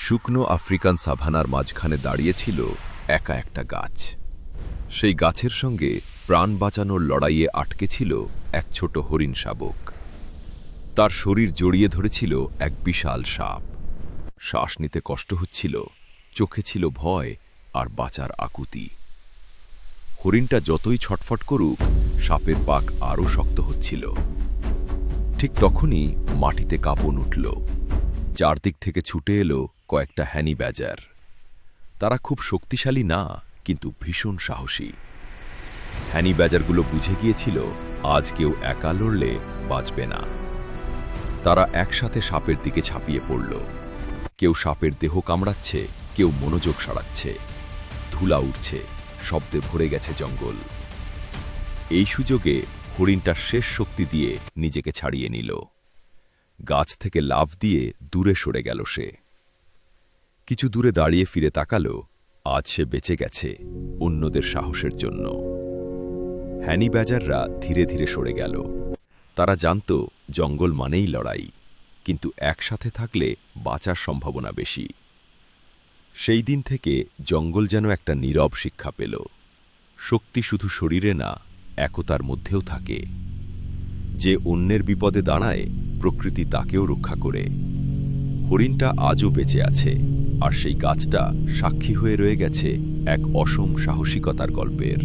শুকনো আফ্রিকান সাভানার মাঝখানে দাঁড়িয়েছিল একা একটা গাছ। সেই গাছের সঙ্গে প্রাণ বাঁচানোর লড়াইয়ে আটকে ছিল এক ছোট হরিণ শাবক। তার শরীর জড়িয়ে ধরেছিল এক বিশাল সাপ। শ্বাস নিতে কষ্ট হচ্ছিল, চোখে ছিল ভয় আর বাঁচার আকুতি। হরিণটা যতই ছটফট করুক, সাপের পাক আরও শক্ত হচ্ছিল। ঠিক তখনই মাটিতে কাঁপন উঠল। চারদিক থেকে ছুটে এলো কয়েকটা হ্যানি ব্যাজার। তারা খুব শক্তিশালী না, কিন্তু ভীষণ সাহসী। হ্যানি ব্যাজারগুলো বুঝে গিয়েছিল আজ কেউ একা লড়লে বাঁচবে না। তারা একসাথে সাপের দিকে ঝাঁপিয়ে পড়ল। কেউ সাপের দেহ কামড়াচ্ছে, কেউ মনোযোগ সরাচ্ছে। ধুলা উঠছে, শব্দে ভরে গেছে জঙ্গল। এই সুযোগে হরিণটা শেষ শক্তি দিয়ে নিজেকে ছাড়িয়ে নিল। গাছ থেকে লাফ দিয়ে দূরে সরে গেল সে। কিছু দূরে দাঁড়িয়ে ফিরে তাকালো, আজ সে বেঁচে গেছে অন্যদের সাহসের জন্য। হ্যানি ব্যাজাররা ধীরে ধীরে সরে গেল। তারা জানত জঙ্গল মানেই লড়াই, কিন্তু একসাথে থাকলে বাঁচার সম্ভাবনা বেশি। সেই দিন থেকে জঙ্গল যেন একটা নীরব শিক্ষা পেল। শক্তি শুধু শরীরে না, একতার মধ্যেও থাকে। যে অন্যের বিপদে দাঁড়ায়, প্রকৃতি তাকেও রক্ষা করে। হরিণটা আজও বেঁচে আছে, আর সেই গাছটা সাক্ষী হয়ে রয়ে গেছে এক অসম সাহসিকতার গল্পের।